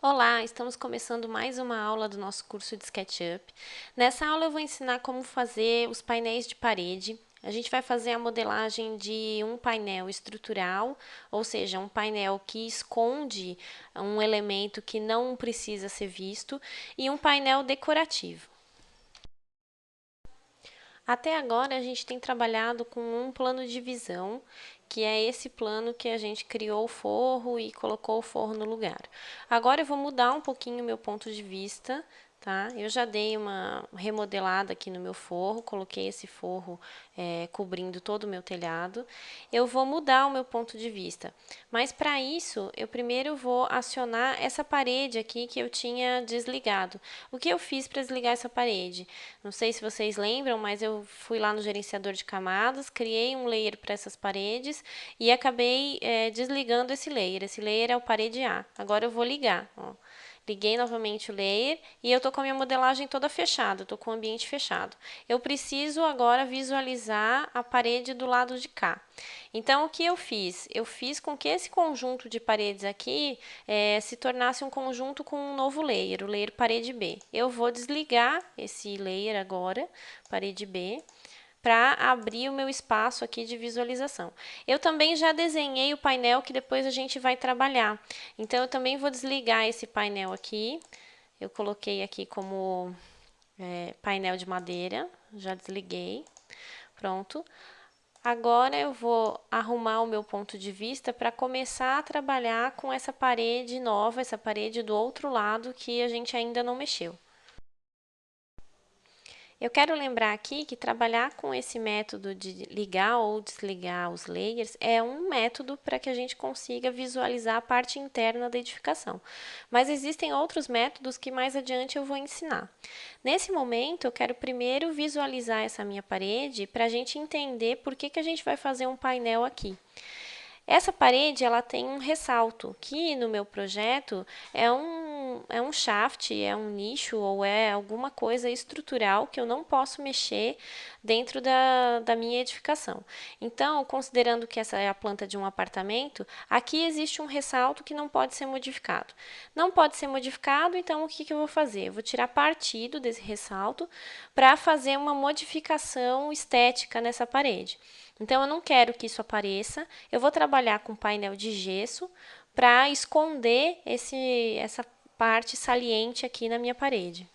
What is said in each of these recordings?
Olá, estamos começando mais uma aula do nosso curso de SketchUp. Nessa aula eu vou ensinar como fazer os painéis de parede. A gente vai fazer a modelagem de um painel estrutural, ou seja, um painel que esconde um elemento que não precisa ser visto, e um painel decorativo. Até agora a gente tem trabalhado com um plano de visão, que é esse plano que a gente criou o forro e colocou o forro no lugar. Agora eu vou mudar um pouquinho o meu ponto de vista, tá? Eu já dei uma remodelada aqui no meu forro, coloquei esse forro cobrindo todo o meu telhado. Eu vou mudar o meu ponto de vista, mas para isso eu primeiro vou acionar essa parede aqui que eu tinha desligado. O que eu fiz para desligar essa parede? Não sei se vocês lembram, mas eu fui lá no gerenciador de camadas, criei um layer para essas paredes e acabei desligando esse layer. Esse layer é o parede A. Agora eu vou ligar, ó. Liguei novamente o layer e eu estou com a minha modelagem toda fechada, estou com o ambiente fechado. Eu preciso agora visualizar a parede do lado de cá. Então, o que eu fiz? Eu fiz com que esse conjunto de paredes aqui se tornasse um conjunto com um novo layer, o layer parede B. Eu vou desligar esse layer agora, parede B, para abrir o meu espaço aqui de visualização. Eu também já desenhei o painel que depois a gente vai trabalhar. Então, eu também vou desligar esse painel aqui. Eu coloquei aqui como painel de madeira, já desliguei. Pronto. Agora eu vou arrumar o meu ponto de vista para começar a trabalhar com essa parede nova, essa parede do outro lado que a gente ainda não mexeu. Eu quero lembrar aqui que trabalhar com esse método de ligar ou desligar os layers é um método para que a gente consiga visualizar a parte interna da edificação. Mas existem outros métodos que mais adiante eu vou ensinar. Nesse momento, eu quero primeiro visualizar essa minha parede para a gente entender por que a gente vai fazer um painel aqui. Essa parede ela tem um ressalto, que no meu projeto é um shaft, é um nicho ou é alguma coisa estrutural que eu não posso mexer dentro da minha edificação. Então, considerando que essa é a planta de um apartamento, aqui existe um ressalto que não pode ser modificado. Não pode ser modificado, então o que eu vou fazer? Eu vou tirar partido desse ressalto para fazer uma modificação estética nessa parede. Então, eu não quero que isso apareça. Eu vou trabalhar com painel de gesso para esconder essa parte saliente aqui na minha parede.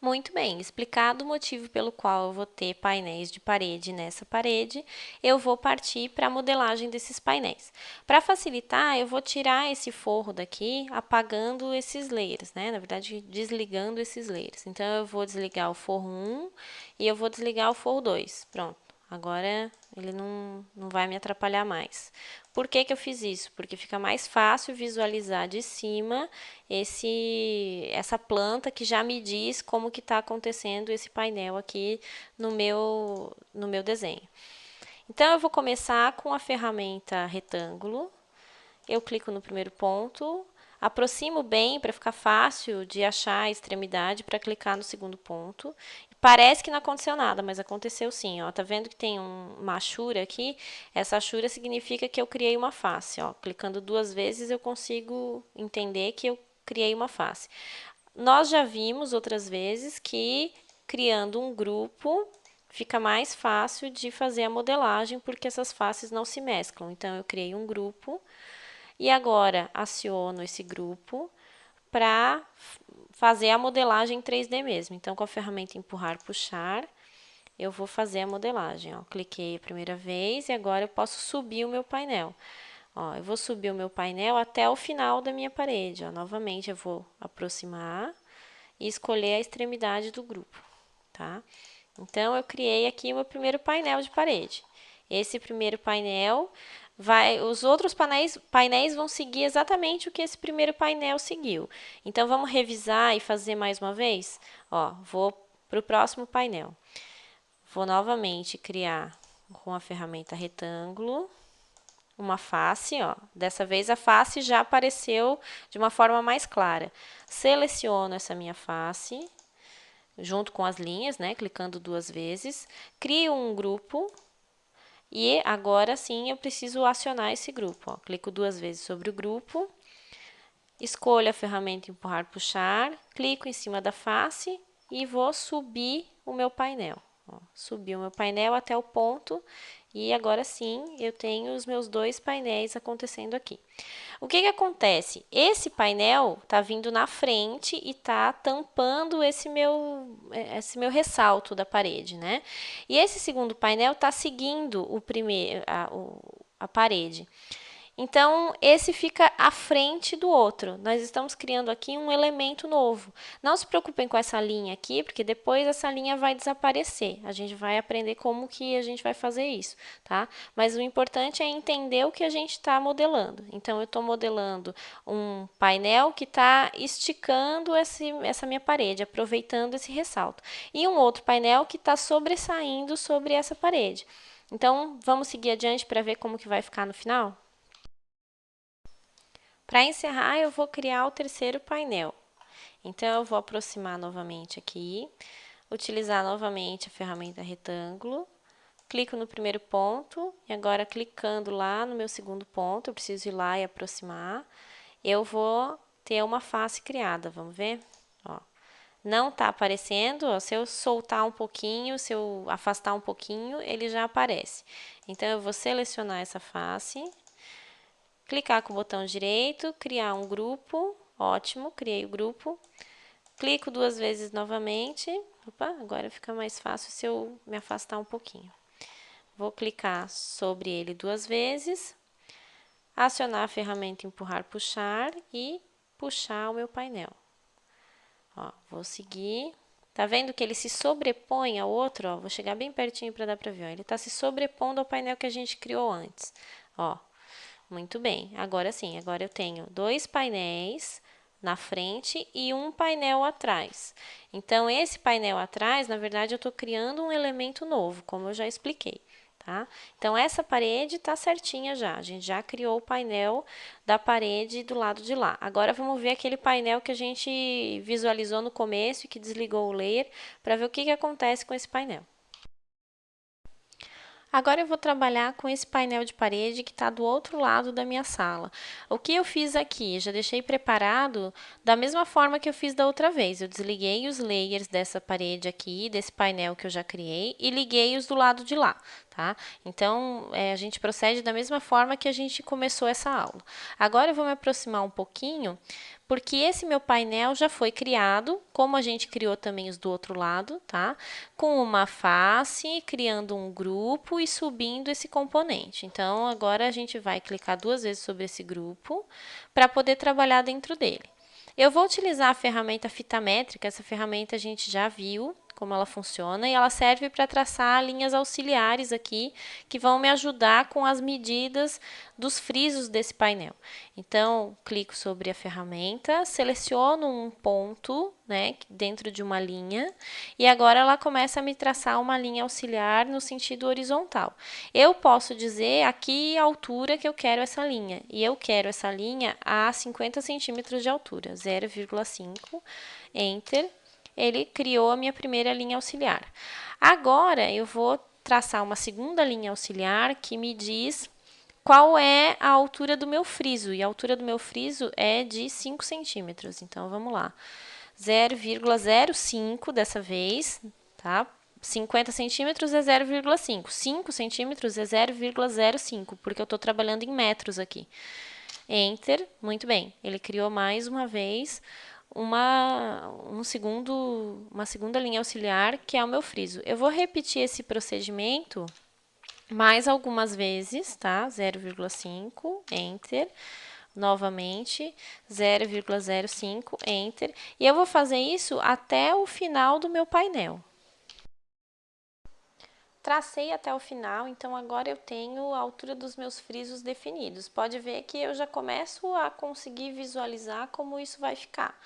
Muito bem, explicado o motivo pelo qual eu vou ter painéis de parede nessa parede, eu vou partir para a modelagem desses painéis. Para facilitar, eu vou tirar esse forro daqui, apagando esses layers, né? Na verdade, desligando esses layers. Então, eu vou desligar o forro 1 e eu vou desligar o forro 2. Pronto. Agora ele não vai me atrapalhar mais. Por que eu fiz isso? Porque fica mais fácil visualizar de cima essa planta que já me diz como que está acontecendo esse painel aqui no meu desenho. Então, eu vou começar com a ferramenta retângulo. Eu clico no primeiro ponto, aproximo bem para ficar fácil de achar a extremidade para clicar no segundo ponto. Parece que não aconteceu nada, mas aconteceu sim. Ó. Tá vendo que tem uma achura aqui? Essa achura significa que eu criei uma face. Ó. Clicando 2 vezes eu consigo entender que eu criei uma face. Nós já vimos outras vezes que criando um grupo fica mais fácil de fazer a modelagem porque essas faces não se mesclam. Então, eu criei um grupo e agora aciono esse grupo para fazer a modelagem em 3D mesmo. Então, com a ferramenta empurrar, puxar, eu vou fazer a modelagem. Ó. Cliquei a primeira vez e agora eu posso subir o meu painel. Ó, eu vou subir o meu painel até o final da minha parede. Ó. Novamente, eu vou aproximar e escolher a extremidade do grupo. Tá? Então, eu criei aqui o meu primeiro painel de parede. Esse primeiro painel os outros painéis vão seguir exatamente o que esse primeiro painel seguiu. Então, vamos revisar e fazer mais uma vez? Ó, vou para o próximo painel. Vou novamente criar com a ferramenta retângulo uma face, ó. Dessa vez a face já apareceu de uma forma mais clara. Seleciono essa minha face junto com as linhas, né, clicando 2 vezes, crio um grupo e agora sim eu preciso acionar esse grupo. Ó. Clico 2 vezes sobre o grupo, Escolho a ferramenta empurrar, puxar, clico em cima da face e vou subir o meu painel. Ó, subi o meu painel até o ponto e agora sim eu tenho os meus dois painéis acontecendo aqui. O que que acontece? Esse painel está vindo na frente e está tampando esse meu ressalto da parede, né? E esse segundo painel está seguindo o primeiro, a parede. Então, esse fica à frente do outro. Nós estamos criando aqui um elemento novo. Não se preocupem com essa linha aqui, porque depois essa linha vai desaparecer. A gente vai aprender como que a gente vai fazer isso, tá? Mas o importante é entender o que a gente está modelando. Então, eu estou modelando um painel que está esticando essa minha parede, aproveitando esse ressalto. E um outro painel que está sobressaindo sobre essa parede. Então, vamos seguir adiante para ver como que vai ficar no final? Para encerrar, eu vou criar o terceiro painel. Então, eu vou aproximar novamente aqui, utilizar novamente a ferramenta retângulo, clico no primeiro ponto, e agora clicando lá no meu segundo ponto, eu preciso ir lá e aproximar, eu vou ter uma face criada, vamos ver? Ó, não está aparecendo, ó, se eu soltar um pouquinho, se eu afastar um pouquinho, ele já aparece. Então, eu vou selecionar essa face, clicar com o botão direito, criar um grupo, ótimo, criei o grupo. Clico duas vezes novamente, opa, agora fica mais fácil se eu me afastar um pouquinho. Vou clicar sobre ele duas vezes, acionar a ferramenta empurrar, puxar e puxar o meu painel. Ó, vou seguir. Tá vendo que ele se sobrepõe ao outro? Ó, vou chegar bem pertinho para dar para ver. Ó, ele está se sobrepondo ao painel que a gente criou antes. Ó, muito bem, agora sim, agora eu tenho dois painéis na frente e um painel atrás. Então, esse painel atrás, na verdade, eu estou criando um elemento novo, como eu já expliquei, tá? Então, essa parede está certinha já, a gente já criou o painel da parede do lado de lá. Agora, vamos ver aquele painel que a gente visualizou no começo e que desligou o layer, para ver o que acontece com esse painel. Agora eu vou trabalhar com esse painel de parede que está do outro lado da minha sala. O que eu fiz aqui? Já deixei preparado da mesma forma que eu fiz da outra vez. Eu desliguei os layers dessa parede aqui, desse painel que eu já criei, e liguei os do lado de lá, tá? Então, a gente procede da mesma forma que a gente começou essa aula. Agora eu vou me aproximar um pouquinho, porque esse meu painel já foi criado, como a gente criou também os do outro lado, tá? Com uma face, criando um grupo e subindo esse componente. Então, agora a gente vai clicar duas vezes sobre esse grupo para poder trabalhar dentro dele. Eu vou utilizar a ferramenta fita métrica, essa ferramenta a gente já viu como ela funciona, e ela serve para traçar linhas auxiliares aqui, que vão me ajudar com as medidas dos frisos desse painel. Então, clico sobre a ferramenta, seleciono um ponto, né, dentro de uma linha, e agora ela começa a me traçar uma linha auxiliar no sentido horizontal. Eu posso dizer aqui a altura que eu quero essa linha, e eu quero essa linha a 50 centímetros de altura, 0,5, Enter. Ele criou a minha primeira linha auxiliar. Agora, eu vou traçar uma segunda linha auxiliar que me diz qual é a altura do meu friso. E a altura do meu friso é de 5 centímetros. Então, vamos lá. 0,05 dessa vez, tá? 50 centímetros é 0,5. 5 centímetros é 0,05, porque eu estou trabalhando em metros aqui. Enter. Muito bem. Ele criou mais uma vez uma segunda linha auxiliar, que é o meu friso. Eu vou repetir esse procedimento mais algumas vezes, tá? 0,5, Enter. Novamente, 0,05, Enter. E eu vou fazer isso até o final do meu painel. Tracei até o final, então agora eu tenho a altura dos meus frisos definidos. Pode ver que eu já começo a conseguir visualizar como isso vai ficar.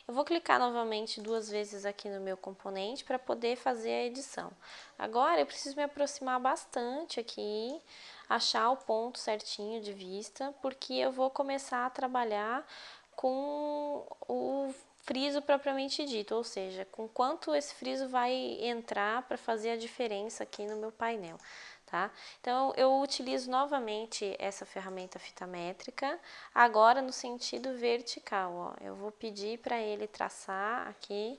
Eu vou clicar novamente duas vezes aqui no meu componente para poder fazer a edição. Agora eu preciso me aproximar bastante aqui, achar o ponto certinho de vista, porque eu vou começar a trabalhar com o friso propriamente dito, ou seja, com quanto esse friso vai entrar para fazer a diferença aqui no meu painel, tá? Então, eu utilizo novamente essa ferramenta fita métrica, agora no sentido vertical, ó. Eu vou pedir para ele traçar aqui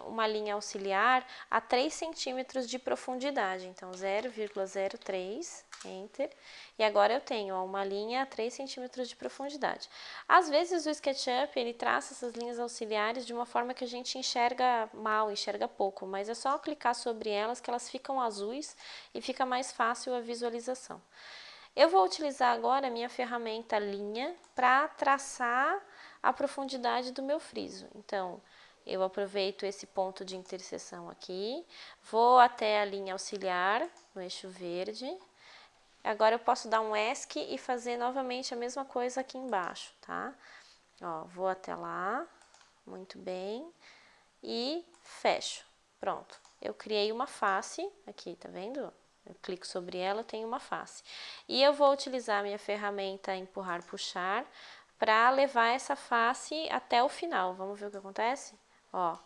uma linha auxiliar a 3 centímetros de profundidade, então 0,03, Enter, e agora eu tenho ó, uma linha a 3 centímetros de profundidade. Às vezes o SketchUp ele traça essas linhas auxiliares de uma forma que a gente enxerga mal, enxerga pouco, mas é só clicar sobre elas que elas ficam azuis e fica mais fácil a visualização. Eu vou utilizar agora a minha ferramenta linha para traçar a profundidade do meu friso. Então, eu aproveito esse ponto de interseção aqui, vou até a linha auxiliar no eixo verde. Agora eu posso dar um ESC e fazer novamente a mesma coisa aqui embaixo, tá? Ó, vou até lá, muito bem, e fecho. Pronto, eu criei uma face aqui, tá vendo? Eu clico sobre ela, eu tenho uma face. E eu vou utilizar a minha ferramenta empurrar, puxar, para levar essa face até o final. Vamos ver o que acontece? Ó,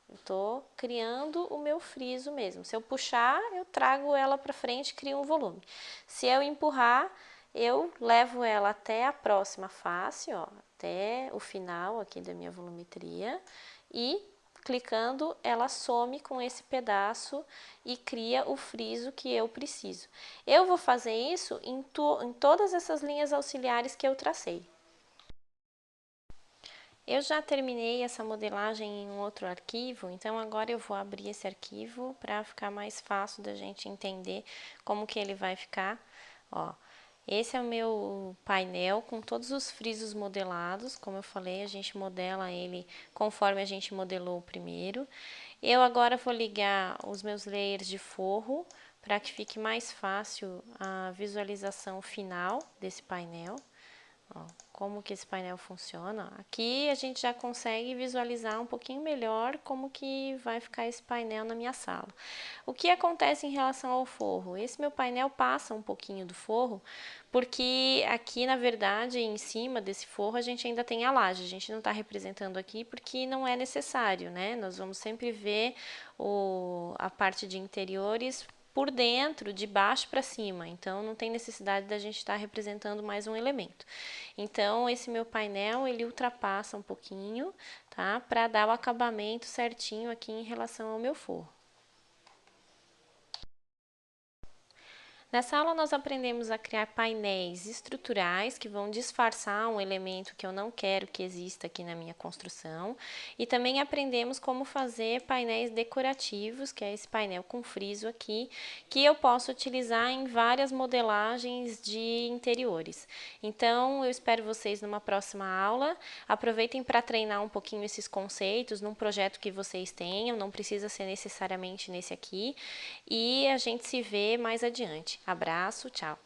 eu tô criando o meu friso mesmo. Se eu puxar, eu trago ela para frente, crio um volume. Se eu empurrar, eu levo ela até a próxima face, ó, até o final aqui da minha volumetria e clicando, ela some com esse pedaço e cria o friso que eu preciso. Eu vou fazer isso em todas essas linhas auxiliares que eu tracei. Eu já terminei essa modelagem em um outro arquivo, então agora eu vou abrir esse arquivo para ficar mais fácil da gente entender como que ele vai ficar. Ó, esse é o meu painel com todos os frisos modelados, como eu falei, a gente modela ele conforme a gente modelou o primeiro. Eu agora vou ligar os meus layers de forro para que fique mais fácil a visualização final desse painel. Ó, como que esse painel funciona. Aqui a gente já consegue visualizar um pouquinho melhor como que vai ficar esse painel na minha sala. O que acontece em relação ao forro? Esse meu painel passa um pouquinho do forro, porque aqui na verdade em cima desse forro a gente ainda tem a laje, a gente não está representando aqui porque não é necessário, né? Nós vamos sempre ver a parte de interiores por dentro, de baixo para cima, então não tem necessidade da gente estar representando mais um elemento. Então, esse meu painel, ele ultrapassa um pouquinho, tá? Para dar o acabamento certinho aqui em relação ao meu forro. Nessa aula nós aprendemos a criar painéis estruturais que vão disfarçar um elemento que eu não quero que exista aqui na minha construção e também aprendemos como fazer painéis decorativos, que é esse painel com friso aqui, que eu posso utilizar em várias modelagens de interiores. Então eu espero vocês numa próxima aula, aproveitem para treinar um pouquinho esses conceitos num projeto que vocês tenham, não precisa ser necessariamente nesse aqui, e a gente se vê mais adiante. Abraço, tchau!